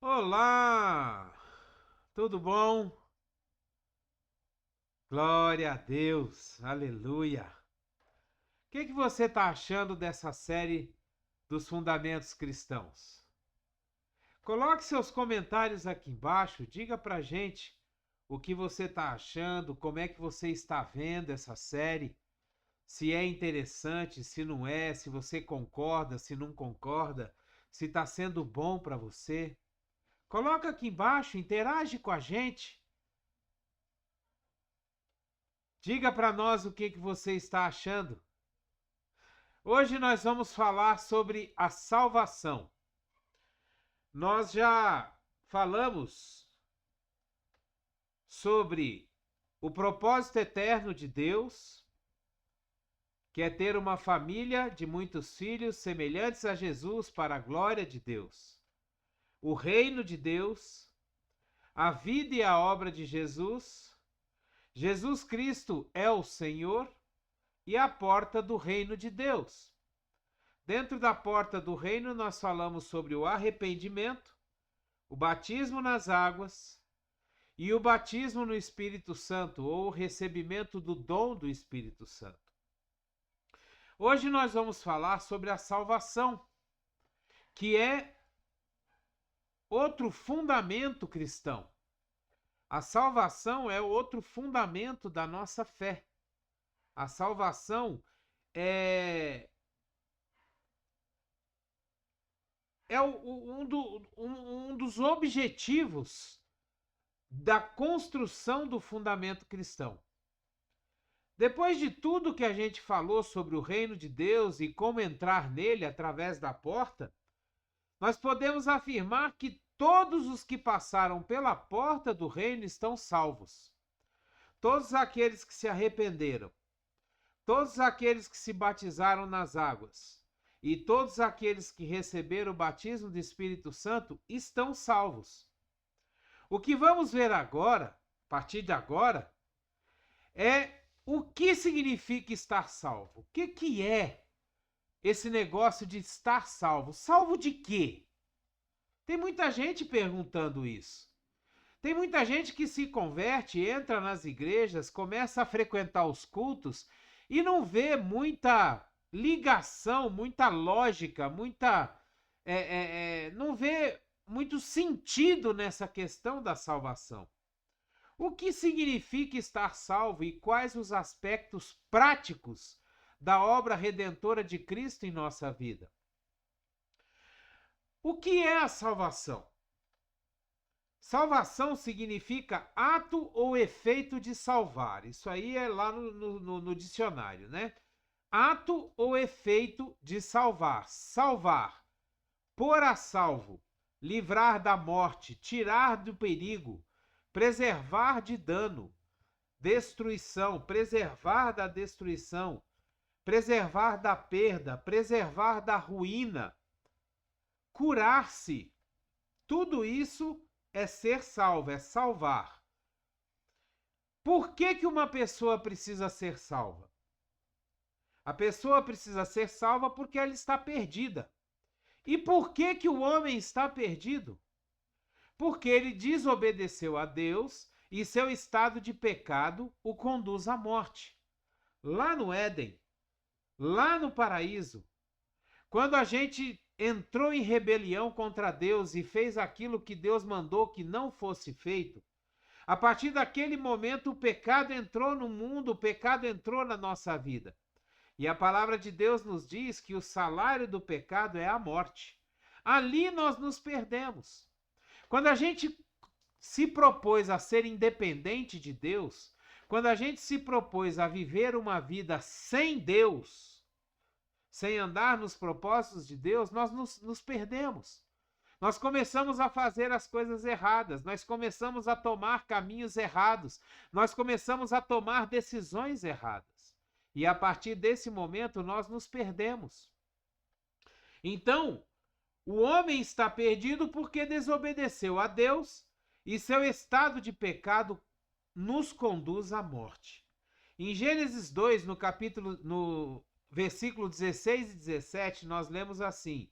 Olá! Tudo bom? Glória a Deus! Aleluia! O que você está achando dessa série dos Fundamentos Cristãos? Coloque seus comentários aqui embaixo, diga pra gente o que você está achando, como é que você está vendo essa série, se é interessante, se não é, se você concorda, se não concorda, se está sendo bom para você. Coloca aqui embaixo, interage com a gente. Diga para nós o que você está achando. Hoje nós vamos falar sobre a salvação. Nós já falamos sobre o propósito eterno de Deus, que é ter uma família de muitos filhos semelhantes a Jesus para a glória de Deus. O reino de Deus, a vida e a obra de Jesus. Jesus Cristo é o Senhor e a porta do reino de Deus. Dentro da porta do reino, nós falamos sobre o arrependimento, o batismo nas águas e o batismo no Espírito Santo, ou o recebimento do dom do Espírito Santo. Hoje nós vamos falar sobre a salvação, que é outro fundamento cristão. A salvação é outro fundamento da nossa fé. A salvação é um dos objetivos da construção do fundamento cristão. Depois de tudo que a gente falou sobre o reino de Deus e como entrar nele através da porta, nós podemos afirmar que todos os que passaram pela porta do reino estão salvos. Todos aqueles que se arrependeram, todos aqueles que se batizaram nas águas e todos aqueles que receberam o batismo do Espírito Santo estão salvos. O que vamos ver agora, a partir de agora, é o que significa estar salvo. O que é esse negócio de estar salvo? Salvo de quê? Tem muita gente perguntando isso. Tem muita gente que se converte, entra nas igrejas, começa a frequentar os cultos e não vê muita ligação, muita lógica, não vê muito sentido nessa questão da salvação. O que significa estar salvo e quais os aspectos práticos da obra redentora de Cristo em nossa vida? O que é a salvação? Salvação significa ato ou efeito de salvar. Isso aí é lá no dicionário, né? Ato ou efeito de salvar. Salvar, pôr a salvo, livrar da morte, tirar do perigo, preservar de dano, destruição, preservar da destruição, preservar da perda, preservar da ruína, curar-se. Tudo isso é ser salvo, é salvar. Por que uma pessoa precisa ser salva? A pessoa precisa ser salva porque ela está perdida. E por que o homem está perdido? Porque ele desobedeceu a Deus e seu estado de pecado o conduz à morte. Lá no Éden, lá no paraíso, quando a gente entrou em rebelião contra Deus e fez aquilo que Deus mandou que não fosse feito, a partir daquele momento o pecado entrou no mundo, o pecado entrou na nossa vida. E a palavra de Deus nos diz que o salário do pecado é a morte. Ali nós nos perdemos. Quando a gente se propôs a ser independente de Deus, quando a gente se propôs a viver uma vida sem Deus, sem andar nos propósitos de Deus, nós nos perdemos. Nós começamos a fazer as coisas erradas, nós começamos a tomar caminhos errados, nós começamos a tomar decisões erradas. E a partir desse momento nós nos perdemos. Então, o homem está perdido porque desobedeceu a Deus e seu estado de pecado nos conduz à morte. Em Gênesis 2, no versículo 16 e 17, nós lemos assim: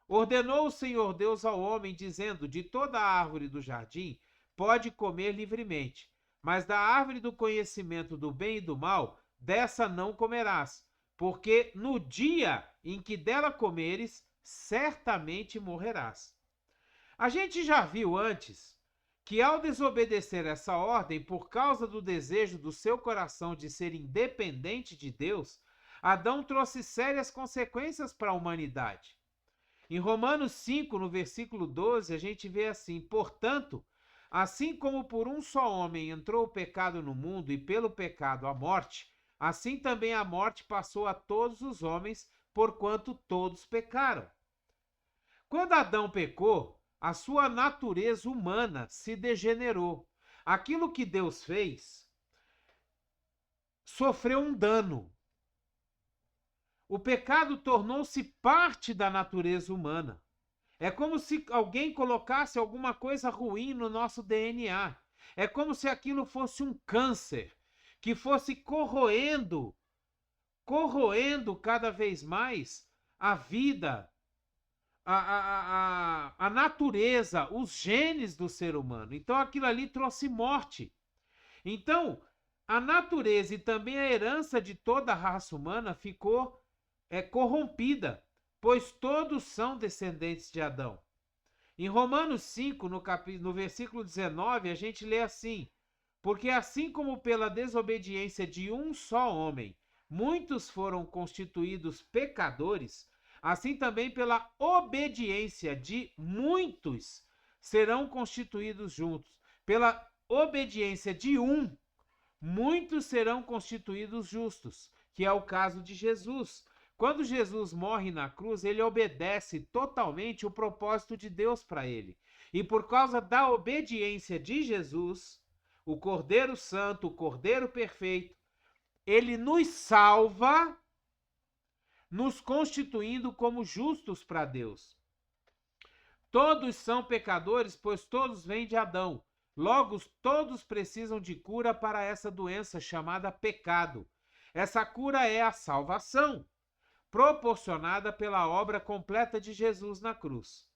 Ordenou o Senhor Deus ao homem, dizendo: de toda a árvore do jardim pode comer livremente, mas da árvore do conhecimento do bem e do mal, dessa não comerás, porque no dia em que dela comeres, certamente morrerás. A gente já viu antes que, ao desobedecer essa ordem por causa do desejo do seu coração de ser independente de Deus, Adão trouxe sérias consequências para a humanidade. Em Romanos 5, no versículo 12, a gente vê assim: portanto, assim como por um só homem entrou o pecado no mundo e pelo pecado a morte, assim também a morte passou a todos os homens, porquanto todos pecaram. Quando Adão pecou, a sua natureza humana se degenerou. Aquilo que Deus fez sofreu um dano. O pecado tornou-se parte da natureza humana. É como se alguém colocasse alguma coisa ruim no nosso DNA. É como se aquilo fosse um câncer que fosse corroendo cada vez mais a vida, a natureza, os genes do ser humano. Então aquilo ali trouxe morte. Então, a natureza e também a herança de toda a raça humana ficou corrompida, pois todos são descendentes de Adão. Em Romanos 5, no versículo 19, a gente lê assim: porque assim como pela desobediência de um só homem, muitos foram constituídos pecadores, assim também pela obediência de muitos serão constituídos juntos. Pela obediência de um, muitos serão constituídos justos, que é o caso de Jesus. Quando Jesus morre na cruz, ele obedece totalmente o propósito de Deus para ele. E por causa da obediência de Jesus, o Cordeiro Santo, o Cordeiro Perfeito, ele nos salva, nos constituindo como justos para Deus. Todos são pecadores, pois todos vêm de Adão. Logo, todos precisam de cura para essa doença chamada pecado. Essa cura é a salvação, proporcionada pela obra completa de Jesus na cruz.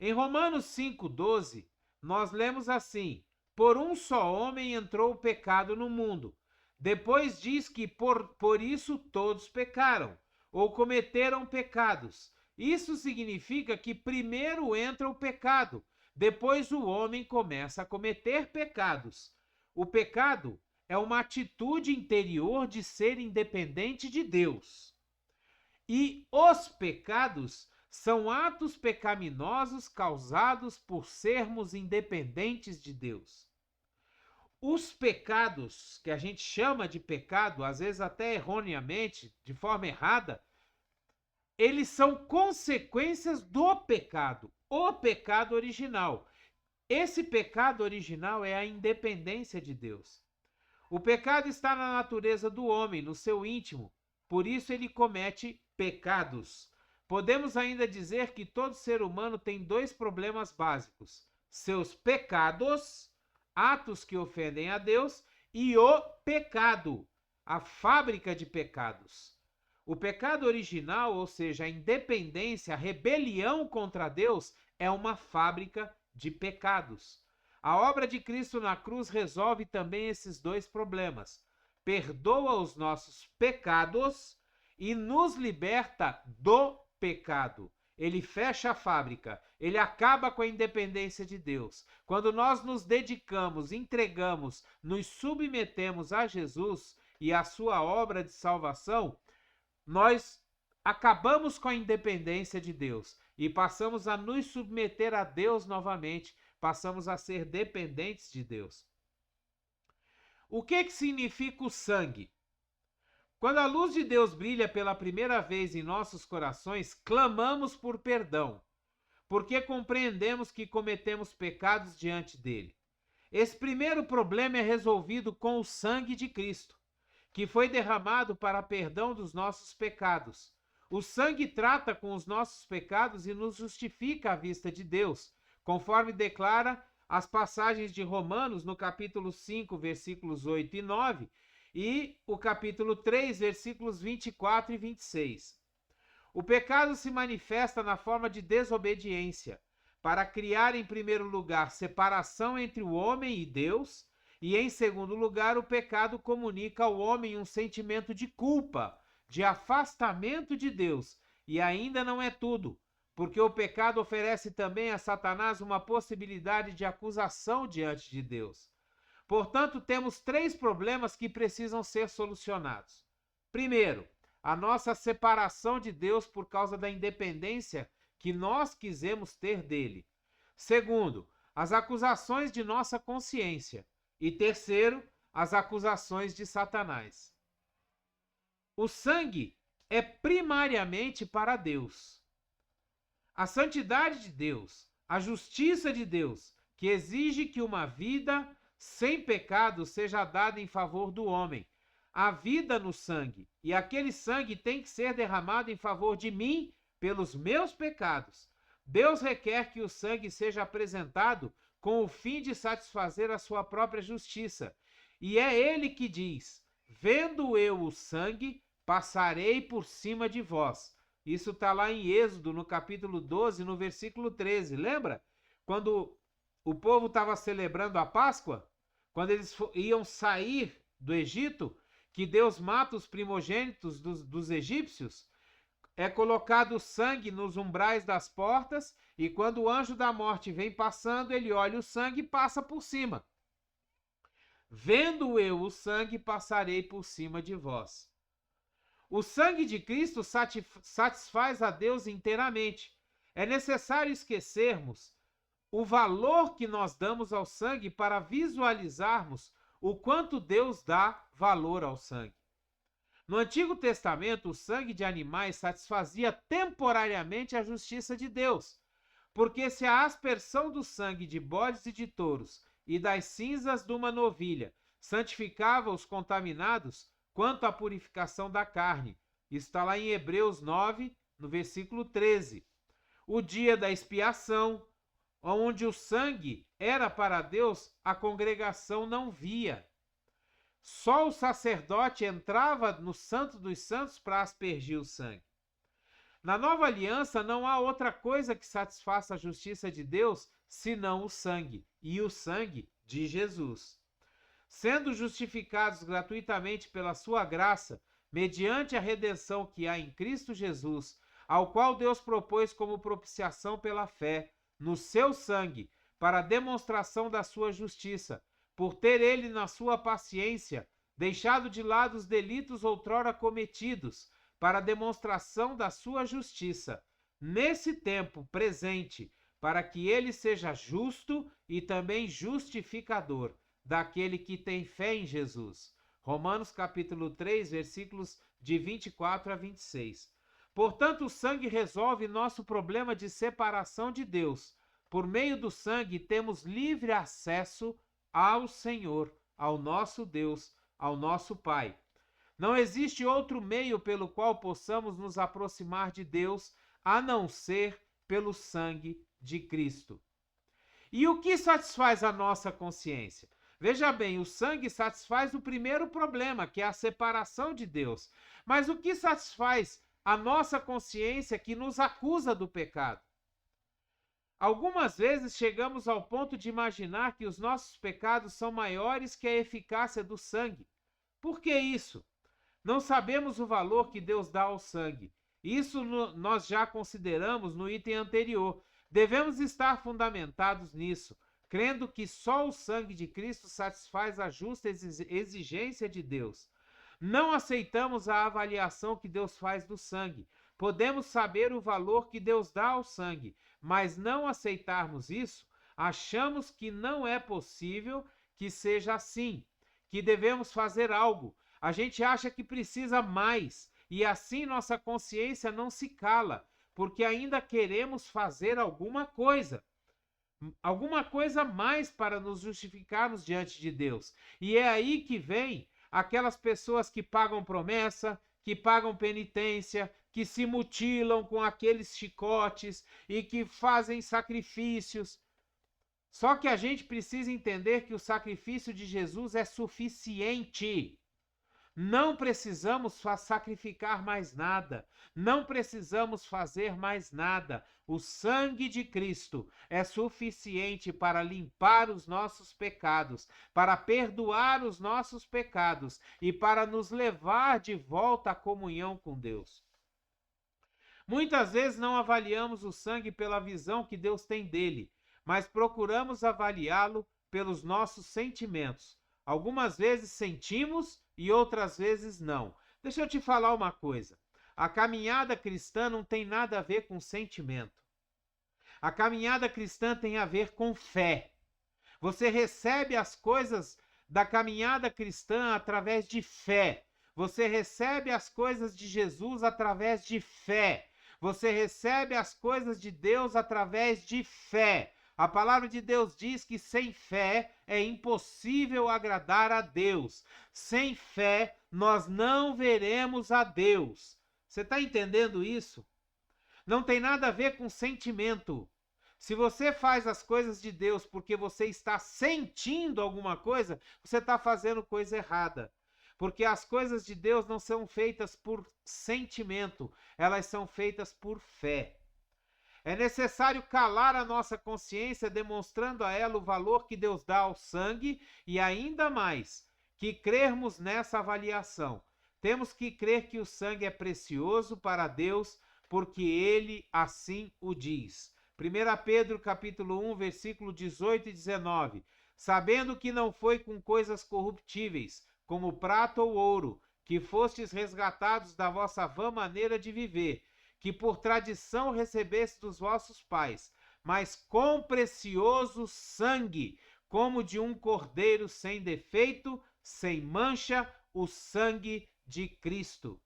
Em Romanos 5,12, nós lemos assim: por um só homem entrou o pecado no mundo. Depois diz que por isso todos pecaram, ou cometeram pecados. Isso significa que primeiro entra o pecado, depois o homem começa a cometer pecados. O pecado é uma atitude interior de ser independente de Deus. E os pecados são atos pecaminosos causados por sermos independentes de Deus. Os pecados, que a gente chama de pecado, às vezes até erroneamente, de forma errada, eles são consequências do pecado, o pecado original. Esse pecado original é a independência de Deus. O pecado está na natureza do homem, no seu íntimo, por isso ele comete pecados. Podemos ainda dizer que todo ser humano tem dois problemas básicos: seus pecados, atos que ofendem a Deus, e o pecado, a fábrica de pecados. O pecado original, ou seja, a independência, a rebelião contra Deus, é uma fábrica de pecados. A obra de Cristo na cruz resolve também esses dois problemas. Perdoa os nossos pecados e nos liberta do pecado. Ele fecha a fábrica, ele acaba com a independência de Deus. Quando nós nos dedicamos, entregamos, nos submetemos a Jesus e à sua obra de salvação, nós acabamos com a independência de Deus e passamos a nos submeter a Deus novamente, passamos a ser dependentes de Deus. O que significa o sangue? Quando a luz de Deus brilha pela primeira vez em nossos corações, clamamos por perdão, porque compreendemos que cometemos pecados diante dele. Esse primeiro problema é resolvido com o sangue de Cristo, que foi derramado para perdão dos nossos pecados. O sangue trata com os nossos pecados e nos justifica à vista de Deus, conforme declara as passagens de Romanos no capítulo 5, versículos 8 e 9, e o capítulo 3, versículos 24 e 26. O pecado se manifesta na forma de desobediência, para criar, em primeiro lugar, separação entre o homem e Deus, e, em segundo lugar, o pecado comunica ao homem um sentimento de culpa, de afastamento de Deus. E ainda não é tudo, porque o pecado oferece também a Satanás uma possibilidade de acusação diante de Deus. Portanto, temos 3 problemas que precisam ser solucionados. Primeiro, a nossa separação de Deus por causa da independência que nós quisemos ter dele. Segundo, as acusações de nossa consciência. E terceiro, as acusações de Satanás. O sangue é primariamente para Deus. A santidade de Deus, a justiça de Deus, que exige que uma vida sem pecado seja dada em favor do homem. Há vida no sangue, e aquele sangue tem que ser derramado em favor de mim pelos meus pecados. Deus requer que o sangue seja apresentado com o fim de satisfazer a sua própria justiça. E é ele que diz: vendo eu o sangue, passarei por cima de vós. Isso está lá em Êxodo, no capítulo 12, no versículo 13. Lembra? Quando o povo estava celebrando a Páscoa, quando eles iam sair do Egito, que Deus mata os primogênitos dos egípcios, é colocado sangue nos umbrais das portas, e quando o anjo da morte vem passando, ele olha o sangue e passa por cima. Vendo eu o sangue, passarei por cima de vós. O sangue de Cristo satisfaz a Deus inteiramente. É necessário esquecermos o valor que nós damos ao sangue para visualizarmos o quanto Deus dá valor ao sangue. No Antigo Testamento, o sangue de animais satisfazia temporariamente a justiça de Deus, porque se a aspersão do sangue de bodes e de touros e das cinzas de uma novilha santificava os contaminados, quanto à purificação da carne. Isso está lá em Hebreus 9, no versículo 13. O dia da expiação, onde o sangue era para Deus, a congregação não via. Só o sacerdote entrava no Santo dos Santos para aspergir o sangue. Na nova aliança não há outra coisa que satisfaça a justiça de Deus senão o sangue, e o sangue de Jesus. Sendo justificados gratuitamente pela sua graça, mediante a redenção que há em Cristo Jesus, ao qual Deus propôs como propiciação pela fé, no seu sangue, para a demonstração da sua justiça, por ter ele, na sua paciência, deixado de lado os delitos outrora cometidos, para a demonstração da sua justiça, nesse tempo presente, para que ele seja justo e também justificador daquele que tem fé em Jesus. Romanos capítulo 3, versículos de 24 a 26. Portanto, o sangue resolve nosso problema de separação de Deus. Por meio do sangue, temos livre acesso ao Senhor, ao nosso Deus, ao nosso Pai. Não existe outro meio pelo qual possamos nos aproximar de Deus, a não ser pelo sangue de Cristo. E o que satisfaz a nossa consciência? Veja bem, o sangue satisfaz o primeiro problema, que é a separação de Deus. Mas o que satisfaz a nossa consciência que nos acusa do pecado? Algumas vezes chegamos ao ponto de imaginar que os nossos pecados são maiores que a eficácia do sangue. Por que isso? Não sabemos o valor que Deus dá ao sangue. Isso nós já consideramos no item anterior. Devemos estar fundamentados nisso, crendo que só o sangue de Cristo satisfaz a justa exigência de Deus. Não aceitamos a avaliação que Deus faz do sangue. Podemos saber o valor que Deus dá ao sangue, mas não aceitarmos isso, achamos que não é possível que seja assim, que devemos fazer algo. A gente acha que precisa mais, e assim nossa consciência não se cala, porque ainda queremos fazer alguma coisa mais para nos justificarmos diante de Deus. E é aí que vem aquelas pessoas que pagam promessa, que pagam penitência, que se mutilam com aqueles chicotes e que fazem sacrifícios. Só que a gente precisa entender que o sacrifício de Jesus é suficiente. Não precisamos sacrificar mais nada, não precisamos fazer mais nada. O sangue de Cristo é suficiente para limpar os nossos pecados, para perdoar os nossos pecados e para nos levar de volta à comunhão com Deus. Muitas vezes não avaliamos o sangue pela visão que Deus tem dele, mas procuramos avaliá-lo pelos nossos sentimentos. Algumas vezes sentimos e outras vezes não. Deixa eu te falar uma coisa. A caminhada cristã não tem nada a ver com sentimento. A caminhada cristã tem a ver com fé. Você recebe as coisas da caminhada cristã através de fé. Você recebe as coisas de Jesus através de fé. Você recebe as coisas de Deus através de fé. A palavra de Deus diz que sem fé é impossível agradar a Deus. Sem fé, nós não veremos a Deus. Você está entendendo isso? Não tem nada a ver com sentimento. Se você faz as coisas de Deus porque você está sentindo alguma coisa, você está fazendo coisa errada. Porque as coisas de Deus não são feitas por sentimento, elas são feitas por fé. É necessário calar a nossa consciência, demonstrando a ela o valor que Deus dá ao sangue e ainda mais, que crermos nessa avaliação. Temos que crer que o sangue é precioso para Deus, porque Ele assim o diz. 1 Pedro capítulo 1, versículo 18 e 19. Sabendo que não foi com coisas corruptíveis, como prata ou ouro, que fostes resgatados da vossa vã maneira de viver, que por tradição recebeste dos vossos pais, mas com precioso sangue, como de um cordeiro sem defeito, sem mancha, o sangue de Cristo.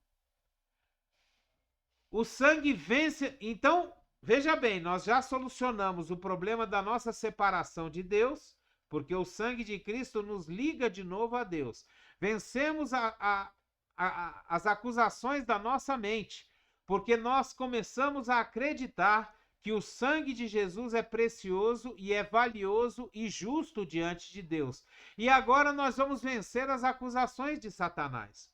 O sangue vence. Então, veja bem, nós já solucionamos o problema da nossa separação de Deus, porque o sangue de Cristo nos liga de novo a Deus. Vencemos as acusações da nossa mente, porque nós começamos a acreditar que o sangue de Jesus é precioso e é valioso e justo diante de Deus. E agora nós vamos vencer as acusações de Satanás.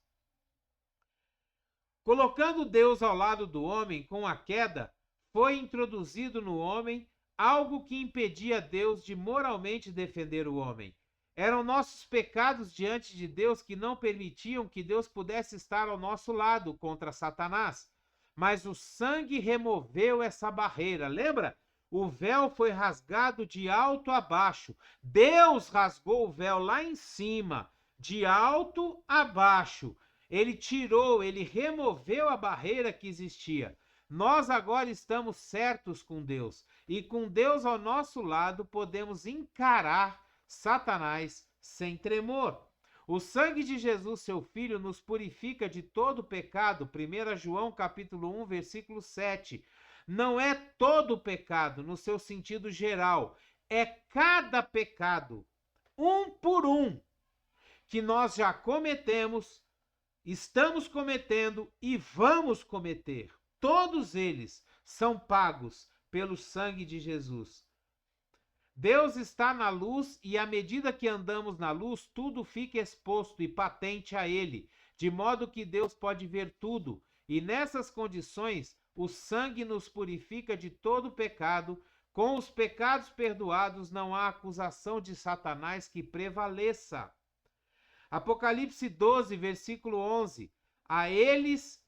Colocando Deus ao lado do homem com a queda, foi introduzido no homem algo que impedia Deus de moralmente defender o homem. Eram nossos pecados diante de Deus que não permitiam que Deus pudesse estar ao nosso lado contra Satanás. Mas o sangue removeu essa barreira. Lembra? O véu foi rasgado de alto a baixo. Deus rasgou o véu lá em cima, de alto a baixo. Ele tirou, ele removeu a barreira que existia. Nós agora estamos certos com Deus. E com Deus ao nosso lado, podemos encarar Satanás sem tremor. O sangue de Jesus, seu Filho, nos purifica de todo pecado. 1 João capítulo 1, versículo 7. Não é todo pecado no seu sentido geral. É cada pecado, um por um, que nós já cometemos, estamos cometendo e vamos cometer. Todos eles são pagos pelo sangue de Jesus. Deus está na luz e à medida que andamos na luz, tudo fica exposto e patente a Ele, de modo que Deus pode ver tudo. E nessas condições, o sangue nos purifica de todo pecado. Com os pecados perdoados, não há acusação de Satanás que prevaleça. Apocalipse 12, versículo 11. A eles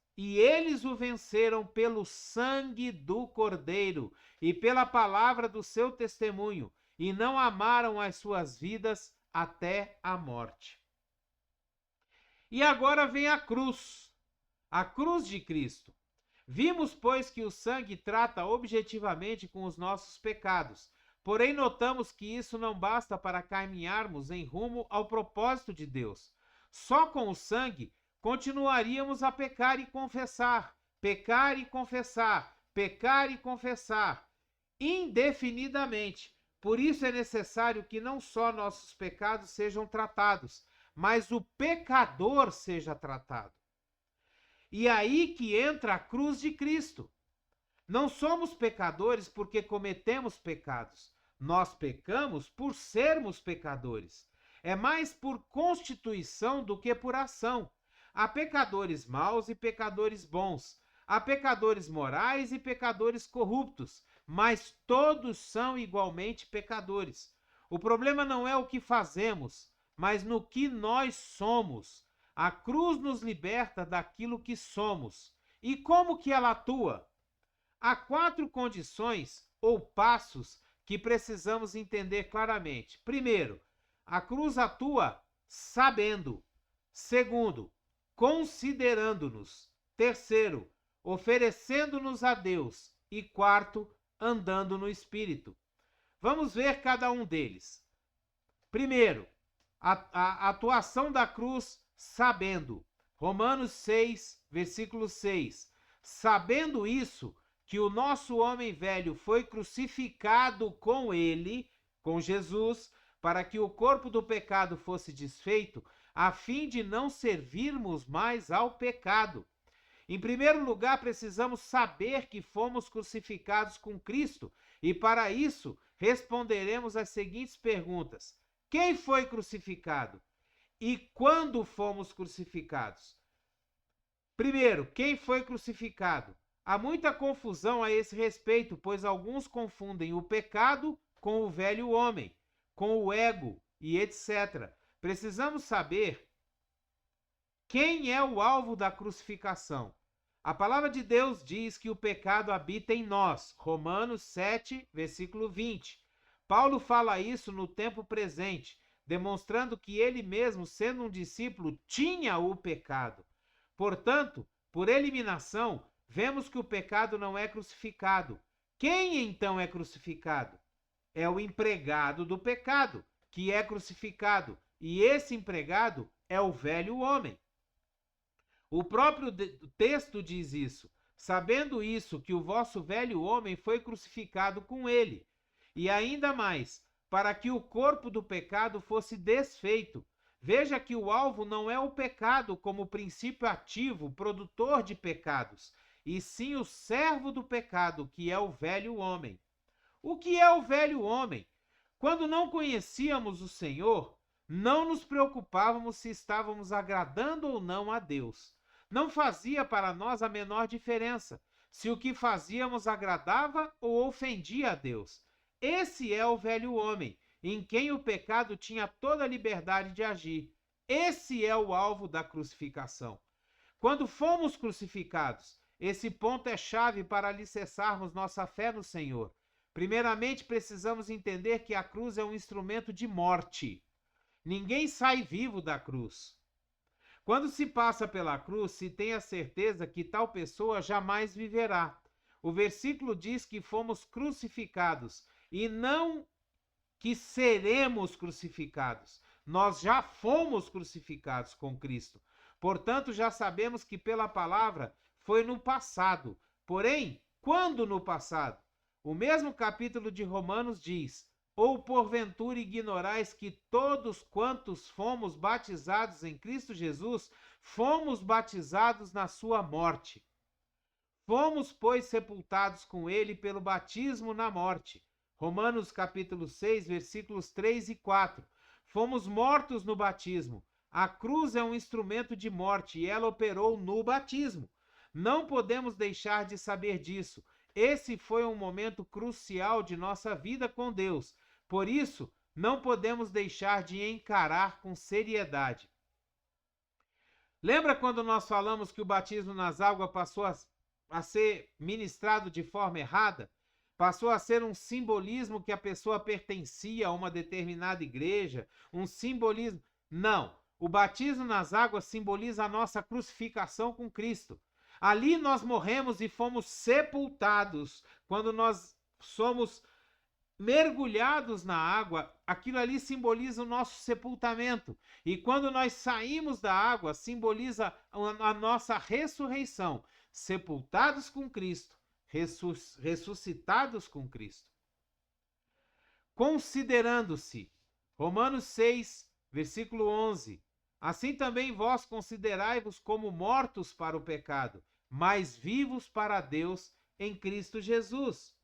o venceram pelo sangue do Cordeiro e pela palavra do seu testemunho, e não amaram as suas vidas até a morte. E agora vem a cruz de Cristo. Vimos, pois, que o sangue trata objetivamente com os nossos pecados, porém notamos que isso não basta para caminharmos em rumo ao propósito de Deus. Só com o sangue continuaríamos a pecar e confessar, pecar e confessar, pecar e confessar, indefinidamente. Por isso é necessário que não só nossos pecados sejam tratados, mas o pecador seja tratado. E aí que entra a cruz de Cristo. Não somos pecadores porque cometemos pecados. Nós pecamos por sermos pecadores. É mais por constituição do que por ação. Há pecadores maus e pecadores bons. Há pecadores morais e pecadores corruptos, mas todos são igualmente pecadores. O problema não é o que fazemos, mas no que nós somos. A cruz nos liberta daquilo que somos. E como que ela atua? Há 4 condições ou passos que precisamos entender claramente. Primeiro, a cruz atua sabendo. Segundo, considerando-nos. Terceiro, oferecendo-nos a Deus. E quarto, andando no Espírito. Vamos ver cada um deles. Primeiro, a atuação da cruz sabendo. Romanos 6, versículo 6. Sabendo isso, que o nosso homem velho foi crucificado com ele, com Jesus, para que o corpo do pecado fosse desfeito, a fim de não servirmos mais ao pecado. Em primeiro lugar, precisamos saber que fomos crucificados com Cristo, e para isso responderemos as seguintes perguntas: quem foi crucificado? E quando fomos crucificados? Primeiro, quem foi crucificado? Há muita confusão a esse respeito, pois alguns confundem o pecado com o velho homem, com o ego e etc. Precisamos saber quem é o alvo da crucificação. A palavra de Deus diz que o pecado habita em nós. Romanos 7, versículo 20. Paulo fala isso no tempo presente, demonstrando que ele mesmo, sendo um discípulo, tinha o pecado. Portanto, por eliminação, vemos que o pecado não é crucificado. Quem então é crucificado? É o empregado do pecado, que é crucificado. E esse empregado é o velho homem. O próprio texto diz isso. Sabendo isso, que o vosso velho homem foi crucificado com ele. E ainda mais, para que o corpo do pecado fosse desfeito. Veja que o alvo não é o pecado como princípio ativo, produtor de pecados, e sim o servo do pecado, que é o velho homem. O que é o velho homem? Quando não conhecíamos o Senhor, não nos preocupávamos se estávamos agradando ou não a Deus. Não fazia para nós a menor diferença se o que fazíamos agradava ou ofendia a Deus. Esse é o velho homem, em quem o pecado tinha toda a liberdade de agir. Esse é o alvo da crucificação. Quando fomos crucificados, esse ponto é chave para alicerçarmos nossa fé no Senhor. Primeiramente, precisamos entender que a cruz é um instrumento de morte. Ninguém sai vivo da cruz. Quando se passa pela cruz, se tem a certeza que tal pessoa jamais viverá. O versículo diz que fomos crucificados e não que seremos crucificados. Nós já fomos crucificados com Cristo. Portanto, já sabemos que pela palavra foi no passado. Porém, quando no passado? O mesmo capítulo de Romanos diz: ou porventura ignorais que todos quantos fomos batizados em Cristo Jesus, fomos batizados na sua morte. Fomos, pois, sepultados com ele pelo batismo na morte. Romanos capítulo 6, versículos 3 e 4. Fomos mortos no batismo. A cruz é um instrumento de morte e ela operou no batismo. Não podemos deixar de saber disso. Esse foi um momento crucial de nossa vida com Deus. Por isso, não podemos deixar de encarar com seriedade. Lembra quando nós falamos que o batismo nas águas passou a ser ministrado de forma errada? Passou a ser um simbolismo que a pessoa pertencia a uma determinada igreja, um simbolismo. Não, o batismo nas águas simboliza a nossa crucificação com Cristo. Ali nós morremos e fomos sepultados. Quando nós somos mergulhados na água, aquilo ali simboliza o nosso sepultamento. E quando nós saímos da água, simboliza a nossa ressurreição. Sepultados com Cristo, ressuscitados com Cristo. Considerando-se, Romanos 6, versículo 11. Assim também vós considerai-vos como mortos para o pecado, mas vivos para Deus em Cristo Jesus.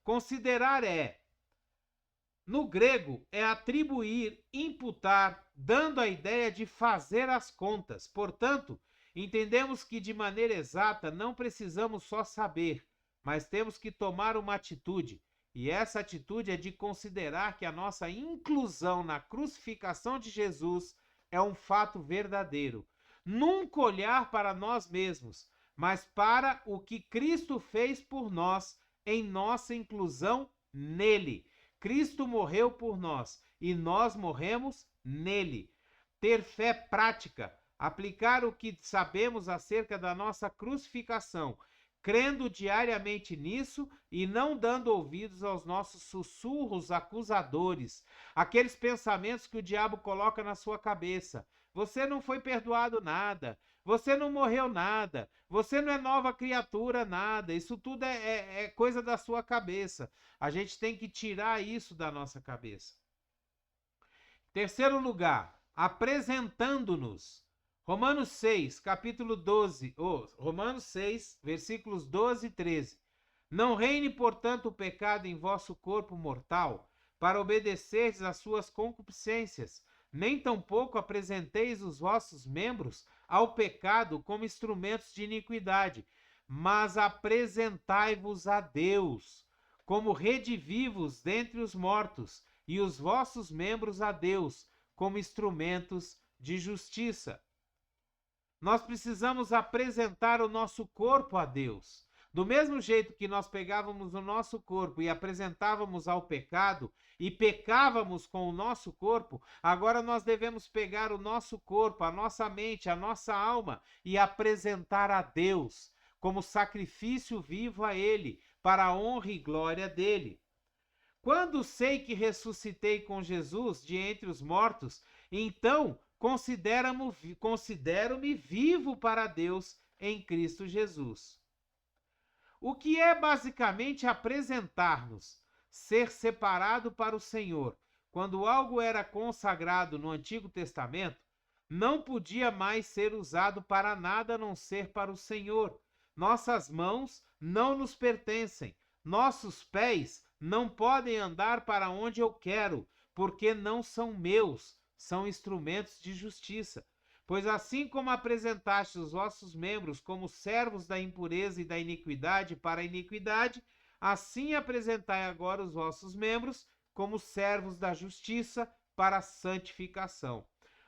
Considerar é No grego, é atribuir, imputar, dando a ideia de fazer as contas. Portanto, entendemos que de maneira exata não precisamos só saber, mas temos que tomar uma atitude. E essa atitude é de considerar que a nossa inclusão na crucificação de Jesus é um fato verdadeiro. Nunca olhar para nós mesmos, mas para o que Cristo fez por nós em nossa inclusão nele. Cristo morreu por nós e nós morremos nele. Ter fé prática, aplicar o que sabemos acerca da nossa crucificação, crendo diariamente nisso e não dando ouvidos aos nossos sussurros acusadores, aqueles pensamentos que o diabo coloca na sua cabeça. Você não foi perdoado nada, você não morreu nada, você não é nova criatura nada, isso tudo é coisa da sua cabeça. A gente tem que tirar isso da nossa cabeça. Terceiro lugar, apresentando-nos. Romanos 6, capítulo 12, Romanos 6, versículos 12 e 13. Não reine, portanto, o pecado em vosso corpo mortal, para obedecerdes às suas concupiscências, nem tampouco apresenteis os vossos membros ao pecado como instrumentos de iniquidade, mas apresentai-vos a Deus como redivivos dentre os mortos, e os vossos membros a Deus como instrumentos de justiça. Nós precisamos apresentar o nosso corpo a Deus. Do mesmo jeito que nós pegávamos o nosso corpo e apresentávamos ao pecado e pecávamos com o nosso corpo, agora nós devemos pegar o nosso corpo, a nossa mente, a nossa alma e apresentar a Deus como sacrifício vivo a Ele, para a honra e glória dele. Quando sei que ressuscitei com Jesus de entre os mortos, então considero-me vivo para Deus em Cristo Jesus. O que é basicamente apresentar-nos, ser separado para o Senhor. Quando algo era consagrado no Antigo Testamento, não podia mais ser usado para nada a não ser para o Senhor. Nossas mãos não nos pertencem, nossos pés não podem andar para onde eu quero, porque não são meus, são instrumentos de justiça. Pois assim como apresentaste os vossos membros como servos da impureza e da iniquidade para a iniquidade, assim apresentai agora os vossos membros como servos da justiça para a santificação.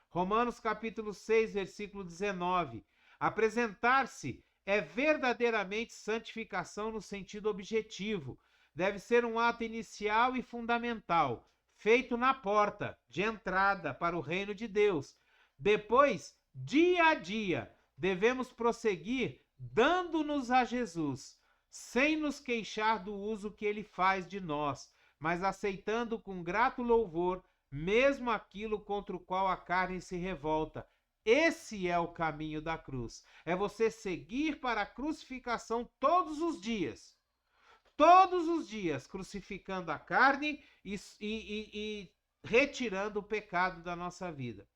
Romanos capítulo 6, versículo 19. Apresentar-se é verdadeiramente santificação no sentido objetivo. Deve ser um ato inicial e fundamental, feito na porta de entrada para o reino de Deus. Depois, dia a dia, devemos prosseguir dando-nos a Jesus, sem nos queixar do uso que ele faz de nós, mas aceitando com grato louvor mesmo aquilo contra o qual a carne se revolta. Esse é o caminho da cruz. É você seguir para a crucificação todos os dias. Todos os dias, crucificando a carne e retirando o pecado da nossa vida.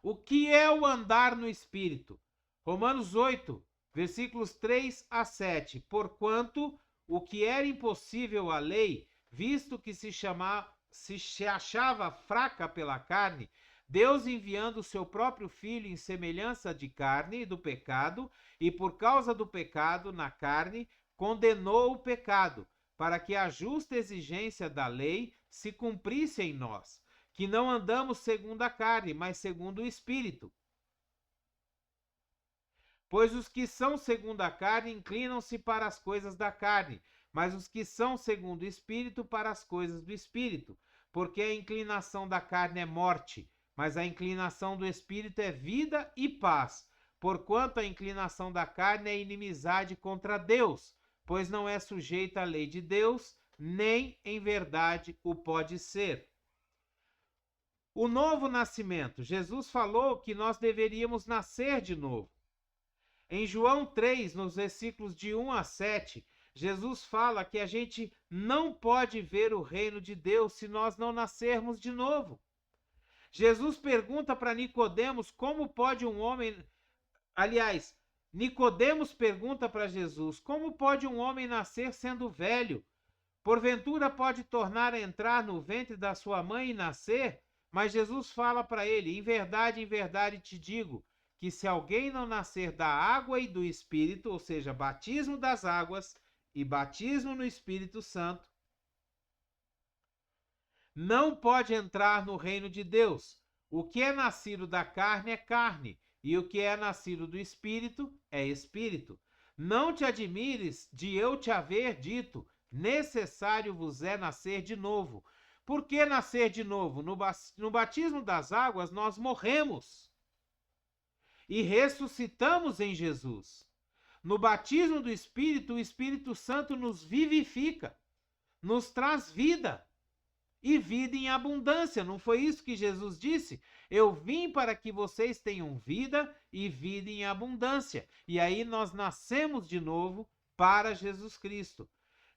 O que é o andar no Espírito? Romanos 8, versículos 3 a 7. Porquanto o que era impossível à lei, visto que se achava fraca pela carne, Deus enviando o seu próprio Filho em semelhança de carne do pecado, e por causa do pecado na carne, condenou o pecado, para que a justa exigência da lei se cumprisse em nós, que não andamos segundo a carne, mas segundo o Espírito. Pois os que são segundo a carne inclinam-se para as coisas da carne, mas os que são segundo o Espírito para as coisas do Espírito. Porque a inclinação da carne é morte, mas a inclinação do Espírito é vida e paz. Porquanto a inclinação da carne é inimizade contra Deus, pois não é sujeita à lei de Deus, nem em verdade o pode ser. O novo nascimento. Jesus falou que nós deveríamos nascer de novo. Em João 3, nos versículos de 1 a 7, Jesus fala que a gente não pode ver o reino de Deus se nós não nascermos de novo. Jesus pergunta para Nicodemos como pode um homem... Aliás, Nicodemos pergunta para Jesus como pode um homem nascer sendo velho? Porventura pode tornar a entrar no ventre da sua mãe e nascer? Mas Jesus fala para ele: em verdade te digo, que se alguém não nascer da água e do Espírito, ou seja, batismo das águas e batismo no Espírito Santo, não pode entrar no reino de Deus. O que é nascido da carne é carne, e o que é nascido do Espírito é espírito. Não te admires de eu te haver dito: necessário vos é nascer de novo. Por que nascer de novo? No batismo das águas nós morremos e ressuscitamos em Jesus. No batismo do Espírito, o Espírito Santo nos vivifica, nos traz vida e vida em abundância. Não foi isso que Jesus disse? Eu vim para que vocês tenham vida e vida em abundância. E aí nós nascemos de novo para Jesus Cristo.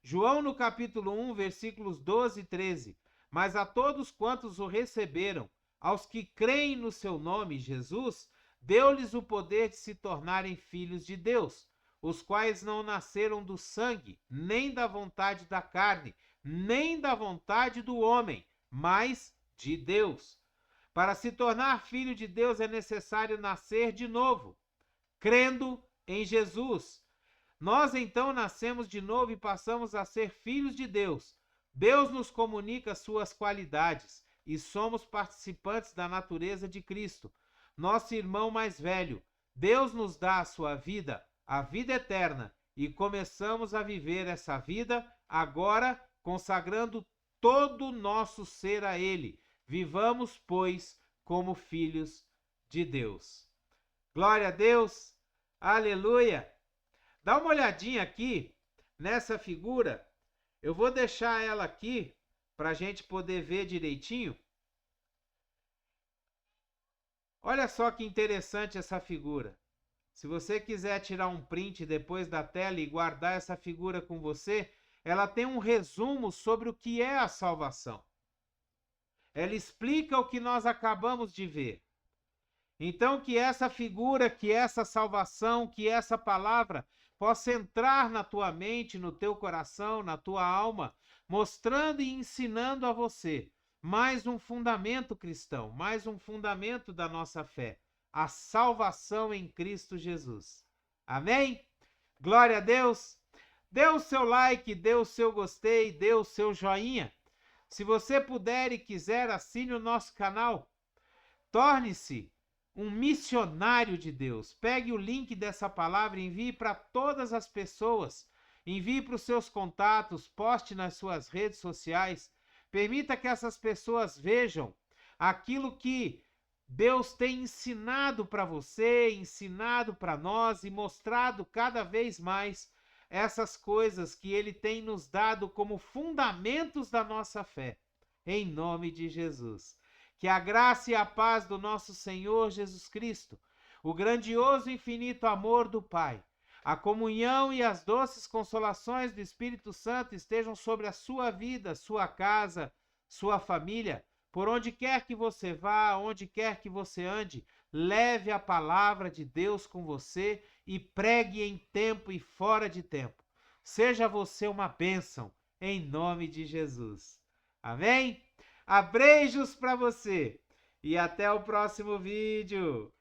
João no capítulo 1, versículos 12 e 13. Mas a todos quantos o receberam, aos que creem no seu nome, Jesus, deu-lhes o poder de se tornarem filhos de Deus, os quais não nasceram do sangue, nem da vontade da carne, nem da vontade do homem, mas de Deus. Para se tornar filho de Deus é necessário nascer de novo, crendo em Jesus. Nós então nascemos de novo e passamos a ser filhos de Deus. Deus nos comunica suas qualidades e somos participantes da natureza de Cristo, nosso irmão mais velho. Deus nos dá a sua vida, a vida eterna, e começamos a viver essa vida agora, consagrando todo o nosso ser a Ele. Vivamos, pois, como filhos de Deus. Glória a Deus, aleluia! Dá uma olhadinha aqui nessa figura. Eu vou deixar ela aqui para a gente poder ver direitinho. Olha só que interessante essa figura. Se você quiser tirar um print depois da tela e guardar essa figura com você, ela tem um resumo sobre o que é a salvação. Ela explica o que nós acabamos de ver. Então, que essa figura, que essa salvação, que essa palavra possa entrar na tua mente, no teu coração, na tua alma, mostrando e ensinando a você mais um fundamento cristão, mais um fundamento da nossa fé, a salvação em Cristo Jesus. Amém? Glória a Deus! Dê o seu like, dê o seu gostei, dê o seu joinha. Se você puder e quiser, assine o nosso canal. Torne-se um missionário de Deus. Pegue o link dessa palavra e envie para todas as pessoas. Envie para os seus contatos, poste nas suas redes sociais. Permita que essas pessoas vejam aquilo que Deus tem ensinado para você, ensinado para nós e mostrado cada vez mais essas coisas que Ele tem nos dado como fundamentos da nossa fé. Em nome de Jesus. Que a graça e a paz do nosso Senhor Jesus Cristo, o grandioso e infinito amor do Pai, a comunhão e as doces consolações do Espírito Santo estejam sobre a sua vida, sua casa, sua família, por onde quer que você vá, onde quer que você ande, leve a palavra de Deus com você e pregue em tempo e fora de tempo. Seja você uma bênção, em nome de Jesus. Amém? Abreijos para você e até o próximo vídeo.